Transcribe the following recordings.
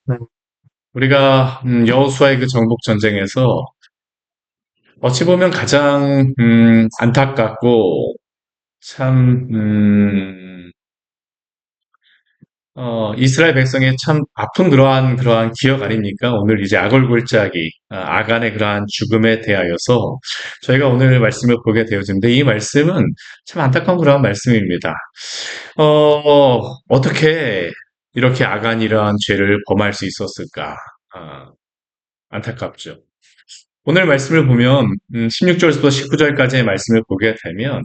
네. 우리가 여호수아의 그 정복 전쟁에서 어찌 보면 가장 안타깝고 참 이스라엘 백성의 참 아픈 그러한 기억 아닙니까? 오늘 이제 아골골짜기 아간의 그러한 죽음에 대하여서 저희가 오늘 말씀을 보게 되어지는데 이 말씀은 참 안타까운 그러한 말씀입니다. 어떻게 이렇게 아간이 이러한 죄를 범할 수 있었을까? 아, 안타깝죠. 오늘 말씀을 보면 16절부터 19절까지의 말씀을 보게 되면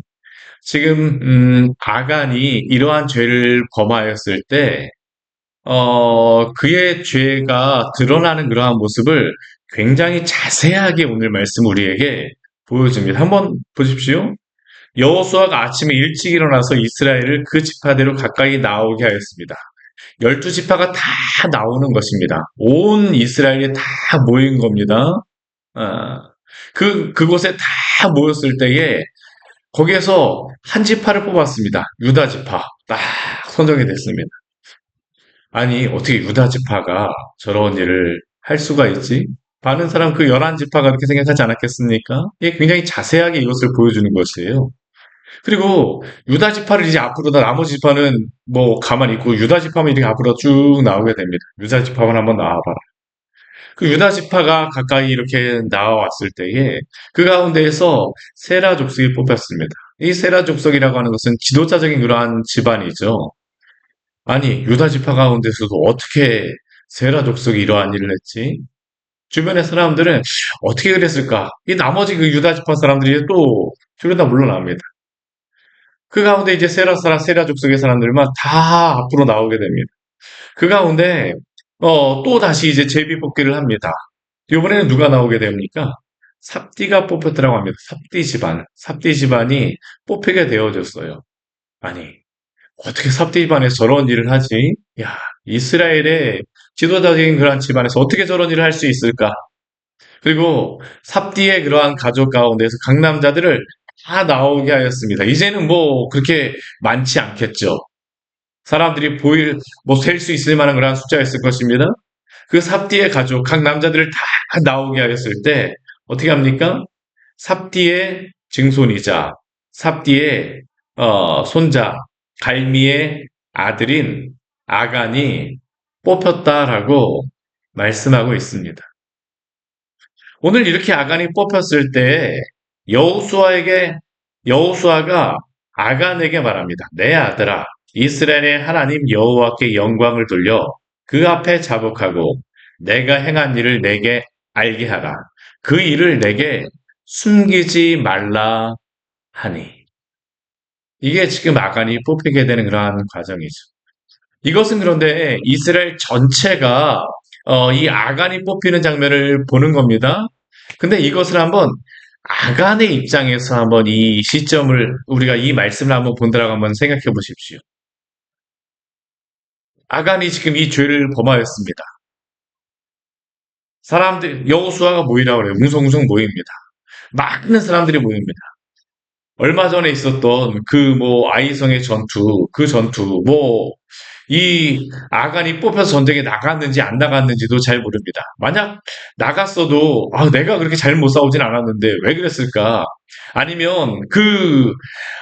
지금 아간이 이러한 죄를 범하였을 때 그의 죄가 드러나는 그러한 모습을 굉장히 자세하게 오늘 말씀 우리에게 보여줍니다. 한번 보십시오. 여호수아가 아침에 일찍 일어나서 이스라엘을 그 지파대로 가까이 나오게 하였습니다. 12지파가 다 나오는 것입니다. 온 이스라엘이 다 모인 겁니다. 아, 그곳에 다 모였을 때에 거기에서 한 지파를 뽑았습니다. 유다 지파. 딱 선정이 됐습니다. 아니, 어떻게 유다 지파가 저런 일을 할 수가 있지? 많은 사람 그 11지파가 그렇게 생각하지 않았겠습니까? 이게 굉장히 자세하게 이것을 보여주는 것이에요. 그리고 유다 지파를 이제 앞으로 다 나머지 지파는 뭐 가만히 있고 유다 지파만 이렇게 앞으로 쭉 나오게 됩니다. 유다 지파만 한번 나와봐라. 그 유다 지파가 가까이 이렇게 나와왔을 때에 그 가운데에서 세라 족속이 뽑혔습니다. 이 세라 족속이라고 하는 것은 지도자적인 그러한 집안이죠. 아니, 유다 지파 가운데서도 어떻게 세라 족속이 이러한 일을 했지? 주변의 사람들은 어떻게 그랬을까? 이 나머지 그 유다 지파 사람들이 또 주변 다 물러납니다. 그 가운데 이제 세라 족속의 사람들만 다 앞으로 나오게 됩니다. 그 가운데 또 다시 이제 제비 뽑기를 합니다. 이번에는 누가 나오게 됩니까? 삽디가 뽑혔더라고 합니다. 삽디 집안이 뽑히게 되어졌어요. 아니, 어떻게 삽디 집안에서 저런 일을 하지? 야, 이스라엘의 지도자적인 그러한 집안에서 어떻게 저런 일을 할 수 있을까? 그리고 삽디의 그러한 가족 가운데서 강남자들을 다 나오게 하였습니다. 이제는 뭐 그렇게 많지 않겠죠. 사람들이 뭐 셀 수 있을 만한 그러한 숫자였을 것입니다. 그 삽디의 가족, 각 남자들을 다 나오게 하였을 때 어떻게 합니까? 삽디의 증손이자 삽디의 손자, 갈미의 아들인 아간이 뽑혔다라고 말씀하고 있습니다. 오늘 이렇게 아간이 뽑혔을 때 여호수아에게 여호수아가 아간에게 말합니다. 내 아들아, 이스라엘의 하나님 여호와께 영광을 돌려 그 앞에 자복하고 내가 행한 일을 내게 알게 하라. 그 일을 내게 숨기지 말라 하니. 이게 지금 아간이 뽑히게 되는 그러한 과정이죠. 이것은 그런데 이스라엘 전체가 이 아간이 뽑히는 장면을 보는 겁니다. 근데 이것을 한번 아간의 입장에서 한번 이 시점을 우리가 이 말씀을 한번 본다라고 한번 생각해 보십시오. 아간이 지금 이 죄를 범하였습니다. 사람들 여호수아가 모이라고 그래요. 웅성웅성 모입니다. 많은 사람들이 모입니다. 얼마 전에 있었던 그 뭐 아이성의 전투, 그 전투, 뭐 이 아간이 뽑혀서 전쟁에 나갔는지 안 나갔는지도 잘 모릅니다. 만약 나갔어도 내가 그렇게 잘 못 싸우진 않았는데 왜 그랬을까? 아니면 그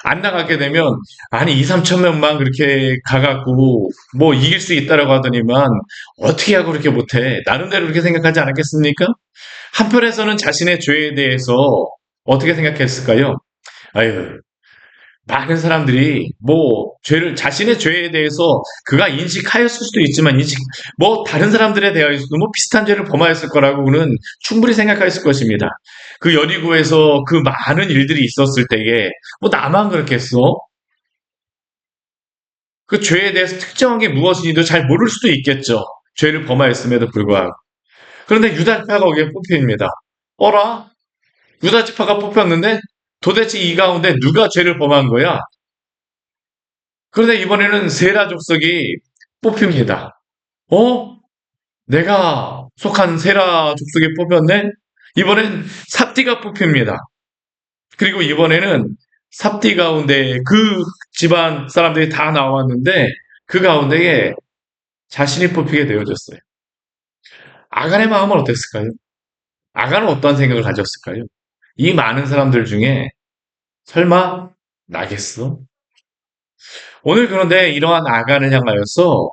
안 나가게 되면 아니 2, 3천 명만 그렇게 가갖고 뭐 이길 수 있다라고 하더니만 어떻게 하고 그렇게 못해? 나름대로 그렇게 생각하지 않았겠습니까? 한편에서는 자신의 죄에 대해서 어떻게 생각했을까요? 아유, 많은 사람들이 뭐 죄를 자신의 죄에 대해서 그가 인식하였을 수도 있지만 뭐 다른 사람들에 대해서도 뭐 비슷한 죄를 범하였을 거라고는 충분히 생각했을 것입니다. 그 여리고에서 그 많은 일들이 있었을 때에 뭐 나만 그렇겠어? 그 죄에 대해서 특정한 게 무엇인지도 잘 모를 수도 있겠죠. 죄를 범하였음에도 불구하고. 그런데 유다지파가 거기에 뽑힙니다. 어라? 유다지파가 뽑혔는데 도대체 이 가운데 누가 죄를 범한 거야? 그런데 이번에는 세라 족속이 뽑힙니다. 어? 내가 속한 세라 족속이 뽑혔네? 이번엔 삽디가 뽑힙니다. 그리고 이번에는 삽디 가운데 그 집안 사람들이 다 나왔는데 그 가운데에 자신이 뽑히게 되어졌어요. 아간의 마음은 어땠을까요? 아간은 어떠한 생각을 가졌을까요? 이 많은 사람들 중에 설마 나겠어? 오늘 그런데 이러한 아간을 향하여서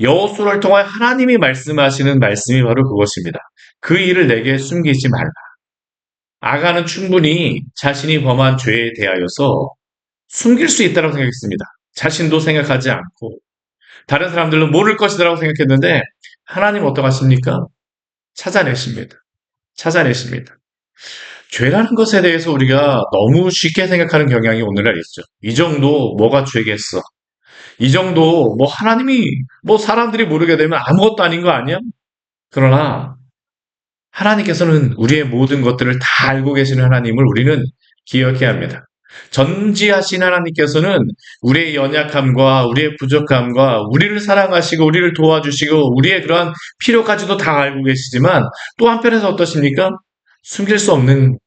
여호수아를 통하여 하나님이 말씀하시는 말씀이 바로 그것입니다. 그 일을 내게 숨기지 말라. 아간은 충분히 자신이 범한 죄에 대하여서 숨길 수 있다고 생각했습니다. 자신도 생각하지 않고 다른 사람들은 모를 것이라고 생각했는데 하나님 어떡하십니까? 찾아내십니다. 찾아내십니다. 죄라는 것에 대해서 우리가 너무 쉽게 생각하는 경향이 오늘날 있죠. 이 정도 뭐가 죄겠어? 이 정도 뭐 하나님이 뭐 사람들이 모르게 되면 아무것도 아닌 거 아니야? 그러나 하나님께서는 우리의 모든 것들을 다 알고 계시는 하나님을 우리는 기억해야 합니다. 전지하신 하나님께서는 우리의 연약함과 우리의 부족함과 우리를 사랑하시고 우리를 도와주시고 우리의 그러한 필요까지도 다 알고 계시지만 또 한편에서 어떠십니까? 숨길 수 없는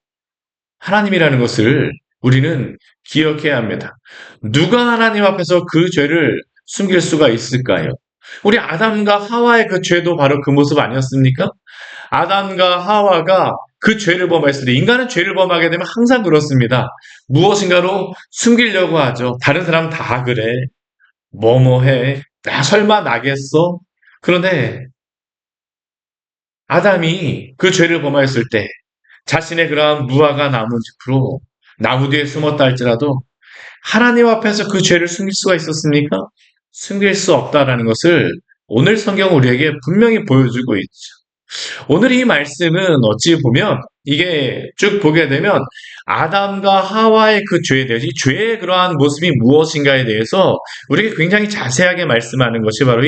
하나님이라는 것을 우리는 기억해야 합니다. 누가 하나님 앞에서 그 죄를 숨길 수가 있을까요? 우리 아담과 하와의 그 죄도 바로 그 모습 아니었습니까? 아담과 하와가 그 죄를 범했을 때 인간은 죄를 범하게 되면 항상 그렇습니다. 무엇인가로 숨기려고 하죠. 다른 사람 다 그래. 뭐해. 나 설마 나겠어? 그런데 아담이 그 죄를 범하였을 때 자신의 그러한 무화과 나무짚으로 나무 뒤에 숨었다 할지라도 하나님 앞에서 그 죄를 숨길 수가 있었습니까? 숨길 수 없다라는 것을 오늘 성경은 우리에게 분명히 보여주고 있죠. 오늘 이 말씀은 어찌 보면 이게 쭉 보게 되면 아담과 하와의 그 죄에 대해서 이 죄의 그러한 모습이 무엇인가에 대해서 우리에게 굉장히 자세하게 말씀하는 것이 바로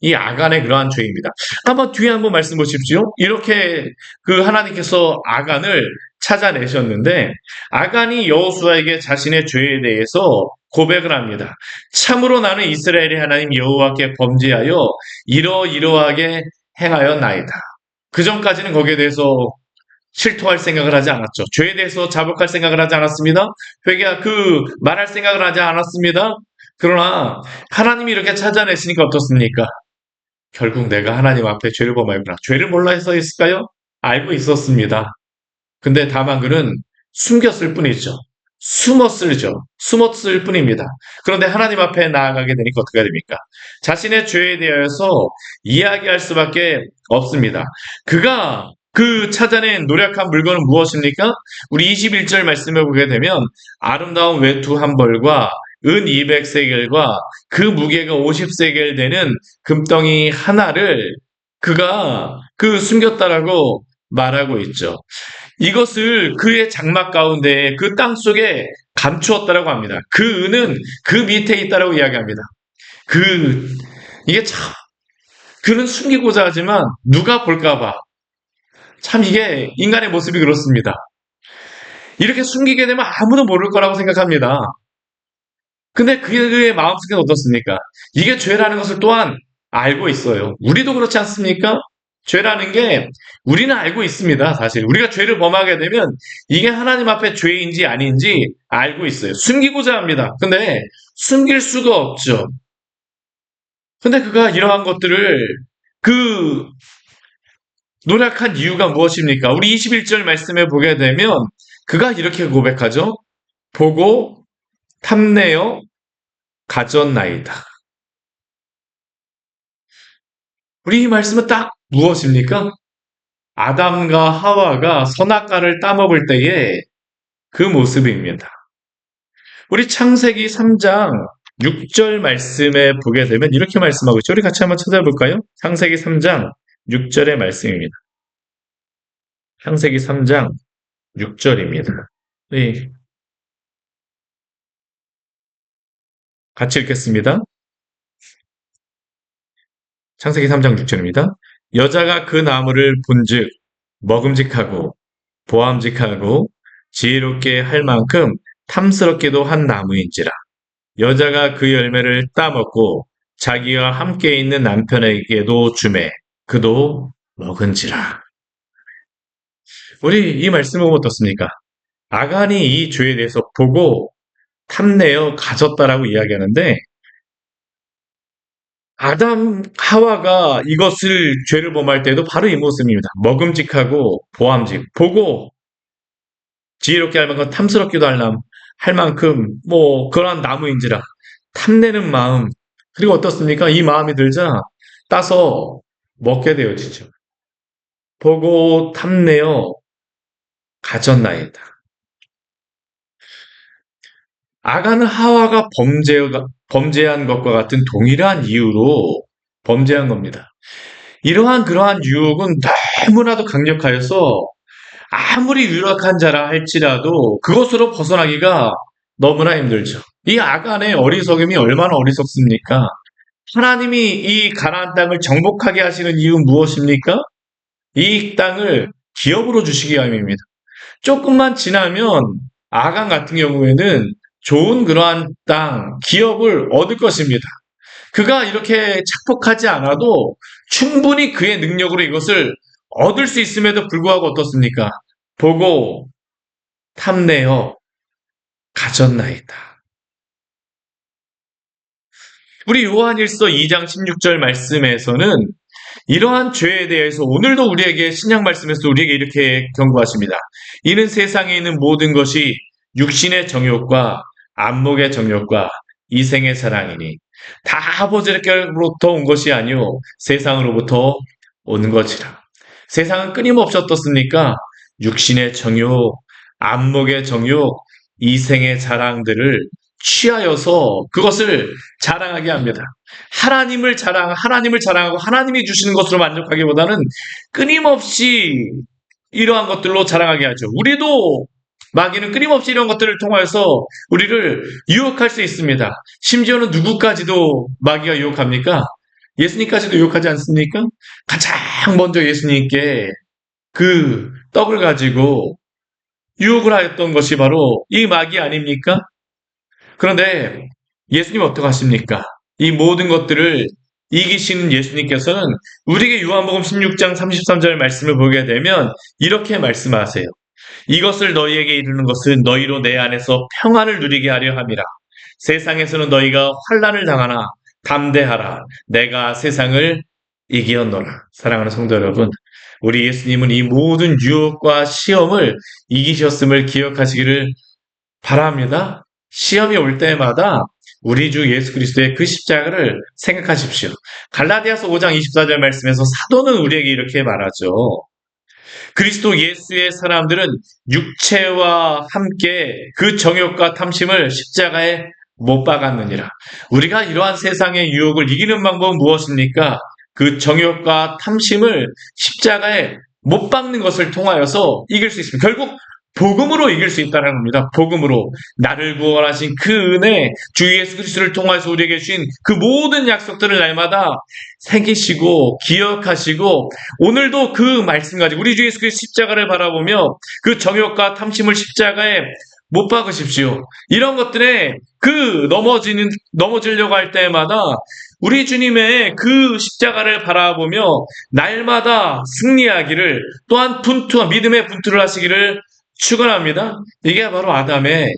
이 아간의 그러한 죄입니다. 한번 뒤에 한번 말씀 보십시오. 이렇게 그 하나님께서 아간을 찾아내셨는데 아간이 여호수아에게 자신의 죄에 대해서 고백을 합니다. 참으로 나는 이스라엘의 하나님 여호와께 범죄하여 이러이러하게 행하였나이다. 그 전까지는 거기에 대해서 실토할 생각을 하지 않았죠. 죄에 대해서 자복할 생각을 하지 않았습니다. 회개하 말할 생각을 하지 않았습니다. 그러나 하나님이 이렇게 찾아내시니까 어떻습니까? 결국 내가 하나님 앞에 죄를 범하였구나. 죄를 몰라 해서 있을까요? 알고 있었습니다. 근데 다만 그는 숨겼을 뿐이죠. 숨었을 뿐입니다. 그런데 하나님 앞에 나아가게 되니까 어떻게 됩니까? 자신의 죄에 대해서 이야기할 수밖에 없습니다. 그가 그 찾아낸 노력한 물건은 무엇입니까? 우리 21절 말씀해 보게 되면 아름다운 외투 한 벌과 은 200세겔과 그 무게가 50세겔 되는 금덩이 하나를 그가 숨겼다라고 말하고 있죠. 이것을 그의 장막 가운데 그 땅 속에 감추었다라고 합니다. 그 은은 그 밑에 있다라고 이야기합니다. 이게 참 그는 숨기고자 하지만 누가 볼까봐 참 이게 인간의 모습이 그렇습니다. 이렇게 숨기게 되면 아무도 모를 거라고 생각합니다. 근데 그의 마음속에 어떻습니까? 이게 죄라는 것을 또한 알고 있어요. 우리도 그렇지 않습니까? 죄라는 게 우리는 알고 있습니다. 사실 우리가 죄를 범하게 되면 이게 하나님 앞에 죄인지 아닌지 알고 있어요. 숨기고자 합니다. 근데 숨길 수가 없죠. 근데 그가 이러한 것들을 그 노력한 이유가 무엇입니까? 우리 21절 말씀에 보게 되면 그가 이렇게 고백하죠. 보고 탐내어 가졌나이다. 우리 이 말씀은 딱 무엇입니까? 아담과 하와가 선악과를 따먹을 때의 그 모습입니다. 우리 창세기 3장 6절 말씀에 보게 되면 이렇게 말씀하고 있죠. 우리 같이 한번 찾아볼까요? 창세기 3장 6절의 말씀입니다. 창세기 3장 6절입니다. 네. 같이 읽겠습니다. 창세기 3장 6절입니다. 여자가 그 나무를 본즉 먹음직하고 보암직하고 지혜롭게 할 만큼 탐스럽게도 한 나무인지라. 여자가 그 열매를 따먹고 자기와 함께 있는 남편에게도 주매 그도 먹은지라. 우리 이 말씀을 보면 어떻습니까? 아간이 이 죄에 대해서 보고 탐내어 가졌다라고 이야기하는데 아담, 하와가 이것을 죄를 범할 때도 바로 이 모습입니다. 먹음직하고 보암직, 보고 지혜롭게 할 만큼 탐스럽기도 할 만큼 그러한 나무인지라 탐내는 마음. 그리고 어떻습니까? 이 마음이 들자 따서 먹게 되어지죠. 보고 탐내어 가졌나이다. 아간은 하와가 범죄한 것과 같은 동일한 이유로 범죄한 겁니다. 그러한 유혹은 너무나도 강력하여서 아무리 유력한 자라 할지라도 그것으로 벗어나기가 너무나 힘들죠. 이 아간의 어리석음이 얼마나 어리석습니까? 하나님이 이 가나안 땅을 정복하게 하시는 이유는 무엇입니까? 이 땅을 기업으로 주시기 위함입니다. 조금만 지나면 아간 같은 경우에는 좋은 그러한 땅, 기업을 얻을 것입니다. 그가 이렇게 착복하지 않아도 충분히 그의 능력으로 이것을 얻을 수 있음에도 불구하고 어떻습니까? 보고 탐내어 가졌나이다. 우리 요한일서 2장 16절 말씀에서는 이러한 죄에 대해서 오늘도 우리에게 신약 말씀에서 우리에게 이렇게 경고하십니다. 이는 세상에 있는 모든 것이 육신의 정욕과 안목의 정욕과 이생의 사랑이니 다 아버지께로부터 온 것이 아니요 세상으로부터 온 것이라. 세상은 끊임없이 어떻습니까? 육신의 정욕, 안목의 정욕, 이생의 자랑들을 취하여서 그것을 자랑하게 합니다. 하나님을 자랑하고 하나님이 주시는 것으로 만족하기보다는 끊임없이 이러한 것들로 자랑하게 하죠. 우리도 마귀는 끊임없이 이런 것들을 통해서 우리를 유혹할 수 있습니다. 심지어는 누구까지도 마귀가 유혹합니까? 예수님까지도 유혹하지 않습니까? 가장 먼저 예수님께 그 떡을 가지고 유혹을 하였던 것이 바로 이 마귀 아닙니까? 그런데 예수님 어떻게 하십니까? 이 모든 것들을 이기시는 예수님께서는 우리에게 요한복음 16장 33절 말씀을 보게 되면 이렇게 말씀하세요. 이것을 너희에게 이르는 것은 너희로 내 안에서 평안을 누리게 하려 함이라. 세상에서는 너희가 환난을 당하나 담대하라. 내가 세상을 이기었노라. 사랑하는 성도 여러분, 우리 예수님은 이 모든 유혹과 시험을 이기셨음을 기억하시기를 바랍니다. 시험이 올 때마다 우리 주 예수 그리스도의 그 십자가를 생각하십시오. 갈라디아서 5장 24절 말씀에서 사도는 우리에게 이렇게 말하죠. 그리스도 예수의 사람들은 육체와 함께 그 정욕과 탐심을 십자가에 못 박았느니라. 우리가 이러한 세상의 유혹을 이기는 방법은 무엇입니까? 그 정욕과 탐심을 십자가에 못 박는 것을 통하여서 이길 수 있습니다. 결국 복음으로 이길 수 있다는 겁니다. 복음으로 나를 구원하신 그 은혜, 주 예수 그리스도를 통해서 우리에게 주신 그 모든 약속들을 날마다 새기시고 기억하시고 오늘도 그 말씀 가지고 우리 주 예수 그리스도 십자가를 바라보며 그 정욕과 탐심을 십자가에 못 박으십시오. 이런 것들에 넘어지려고 할 때마다 우리 주님의 그 십자가를 바라보며 날마다 승리하기를 또한 믿음의 분투를 하시기를 축원합니다. 이게 바로 아간의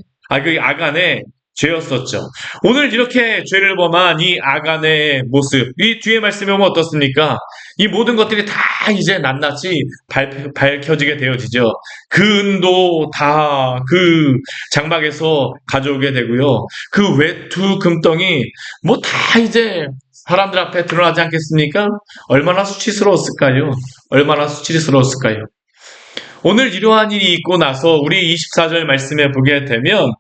죄였었죠. 오늘 이렇게 죄를 범한 이 아간의 모습, 이 뒤에 말씀에 보면 어떻습니까? 이 모든 것들이 다 이제 낱낱이 밝혀지게 되어지죠. 그 은도 다 그 장막에서 가져오게 되고요. 그 외투 금덩이 다 이제 사람들 앞에 드러나지 않겠습니까? 얼마나 수치스러웠을까요? 얼마나 수치스러웠을까요? 오늘 이러한 일이 있고 나서 우리 24절 말씀에 보게 되면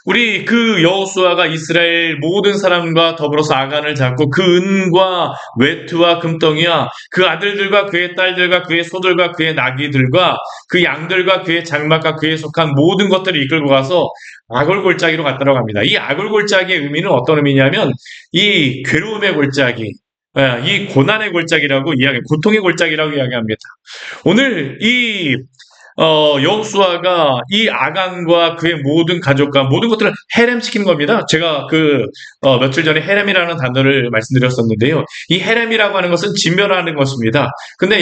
우리 그 여호수아가 이스라엘 모든 사람과 더불어서 아간을 잡고 그 은과 외투와 금덩이와 그 아들들과 그의 딸들과 그의 소들과 그의 나귀들과 그 양들과 그의 장막과 그에 속한 모든 것들을 이끌고 가서 아골골짜기로 갔다고 합니다. 이 아골골짜기의 의미는 어떤 의미냐면 이 괴로움의 골짜기, 이 고난의 골짜기라고 고통의 골짜기라고 이야기합니다. 오늘 이 여호수아가 이 아간과 그의 모든 가족과 모든 것들을 헤렘시키는 겁니다. 제가 며칠 전에 헤렘이라는 단어를 말씀드렸었는데요. 이 헤렘이라고 하는 것은 진멸하는 것입니다. 근데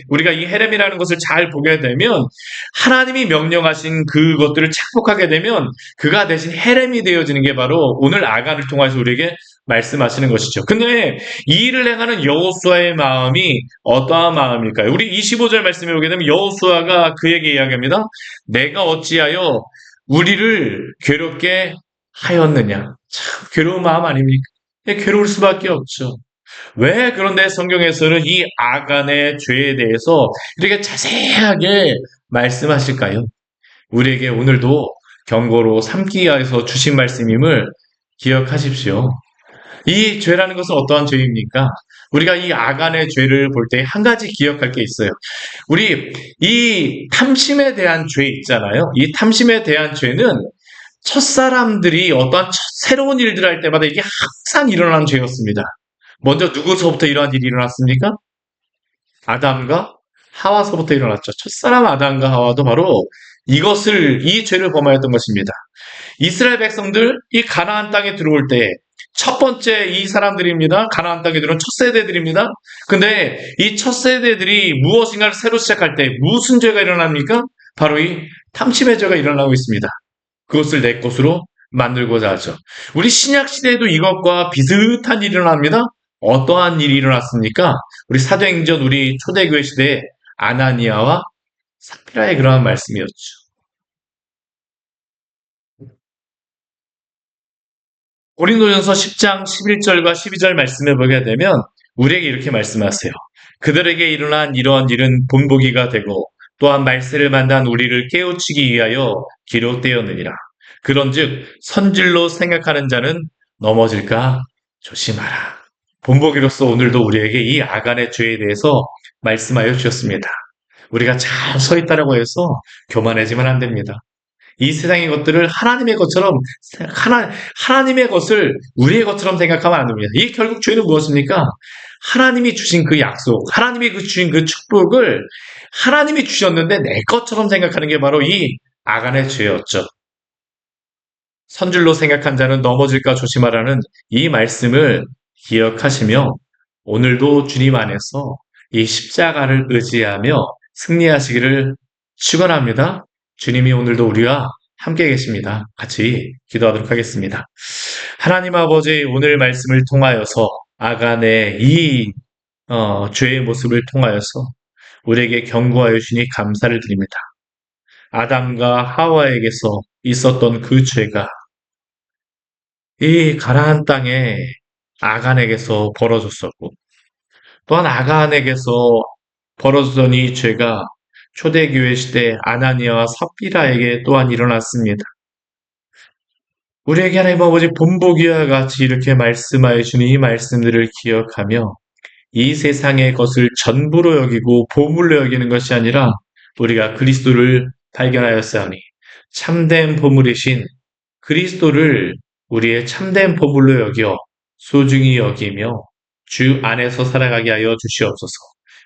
우리가 이 헤렘이라는 것을 잘 보게 되면 하나님이 명령하신 그것들을 착복하게 되면 그가 대신 헤렘이 되어지는 게 바로 오늘 아간을 통해서 우리에게 말씀하시는 것이죠. 근데 이 일을 행하는 여호수아의 마음이 어떠한 마음일까요? 우리 25절 말씀에 보게 되면 여호수아가 그에게 이야기합니다. 내가 어찌하여 우리를 괴롭게 하였느냐. 참 괴로운 마음 아닙니까? 괴로울 수밖에 없죠. 왜 그런데 성경에서는 이 아간의 죄에 대해서 이렇게 자세하게 말씀하실까요? 우리에게 오늘도 경고로 삼기 위해서 주신 말씀임을 기억하십시오. 이 죄라는 것은 어떠한 죄입니까? 우리가 이 아간의 죄를 볼 때 한 가지 기억할 게 있어요. 우리 이 탐심에 대한 죄 있잖아요. 이 탐심에 대한 죄는 첫사람들이 어떠한 새로운 일들을 할 때마다 이게 항상 일어나는 죄였습니다. 먼저 누구서부터 이러한 일이 일어났습니까? 아담과 하와서부터 일어났죠. 첫사람 아담과 하와도 바로 이 죄를 범하였던 것입니다. 이스라엘 백성들 이 가나안 땅에 들어올 때 첫 번째 이 사람들입니다. 가나안 땅에 들어온 첫 세대들입니다. 근데 이 첫 세대들이 무엇인가를 새로 시작할 때 무슨 죄가 일어납니까? 바로 이 탐심의 죄가 일어나고 있습니다. 그것을 내 것으로 만들고자 하죠. 우리 신약 시대에도 이것과 비슷한 일이 일어납니다. 어떠한 일이 일어났습니까? 우리 사도행전 우리 초대교회 시대에 아나니아와 삽비라의 그러한 말씀이었죠. 고린도전서 10장 11절과 12절 말씀해 보게 되면 우리에게 이렇게 말씀하세요. 그들에게 일어난 이러한 일은 본보기가 되고 또한 말세를 만난 우리를 깨우치기 위하여 기록되었느니라. 그런즉 선질로 생각하는 자는 넘어질까 조심하라. 본보기로서 오늘도 우리에게 이 아간의 죄에 대해서 말씀하여 주셨습니다. 우리가 잘 서 있다라고 해서 교만해지면 안 됩니다. 이 세상의 것들을 하나님의 것처럼 하나님의 것을 우리의 것처럼 생각하면 안 됩니다. 이 결국 죄는 무엇입니까? 하나님이 주신 그 약속, 하나님이 주신 그 축복을 하나님이 주셨는데 내 것처럼 생각하는 게 바로 이 아간의 죄였죠. 선줄로 생각한 자는 넘어질까 조심하라는 이 말씀을 기억하시며 오늘도 주님 안에서 이 십자가를 의지하며 승리하시기를 축원합니다. 주님이 오늘도 우리와 함께 계십니다. 같이 기도하도록 하겠습니다. 하나님 아버지 오늘 말씀을 통하여서 아간의 이 죄의 모습을 통하여서 우리에게 경고하여 주시니 감사를 드립니다. 아담과 하와에게서 있었던 그 죄가 이 가나안 땅에 아간에게서 벌어졌었고 또한 아간에게서 벌어졌던 이 죄가 초대교회 시대 아나니아와 삽비라에게 또한 일어났습니다. 우리에게 하나님 아버지 본보기와 같이 이렇게 말씀하여 주는 이 말씀들을 기억하며 이 세상의 것을 전부로 여기고 보물로 여기는 것이 아니라 우리가 그리스도를 발견하였사오니 참된 보물이신 그리스도를 우리의 참된 보물로 여겨 소중히 여기며 주 안에서 살아가게 하여 주시옵소서.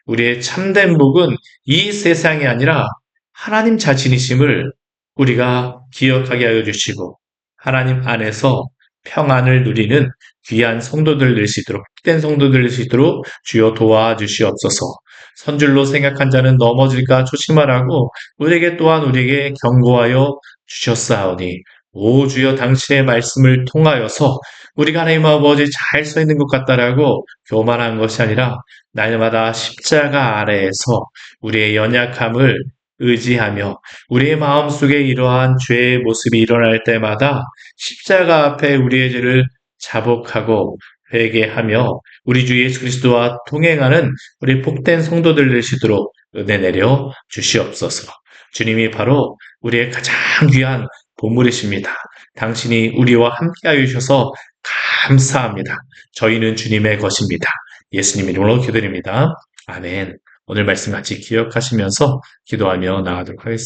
우리의 참된 복은 이 세상이 아니라 하나님 자신이심을 우리가 기억하게 하여 주시고 하나님 안에서 평안을 누리는 귀한 성도들 될 수 있도록 복된 성도들 될 수 있도록 주여 도와주시옵소서. 선줄로 생각한 자는 넘어질까 조심하라고 우리에게 경고하여 주셨사오니 오 주여 당신의 말씀을 통하여서 우리가 하나님 아버지 잘 서 있는 것 같다라고 교만한 것이 아니라 날마다 십자가 아래에서 우리의 연약함을 의지하며 우리의 마음속에 이러한 죄의 모습이 일어날 때마다 십자가 앞에 우리의 죄를 자복하고 회개하며 우리 주 예수 그리스도와 동행하는 우리 복된 성도들 되시도록 은혜 내려 주시옵소서. 주님이 바로 우리의 가장 귀한 보물이십니다. 당신이 우리와 함께하여 주셔서 감사합니다. 저희는 주님의 것입니다. 예수님 이름으로 기도드립니다. 아멘. 오늘 말씀 같이 기억하시면서 기도하며 나가도록 하겠습니다.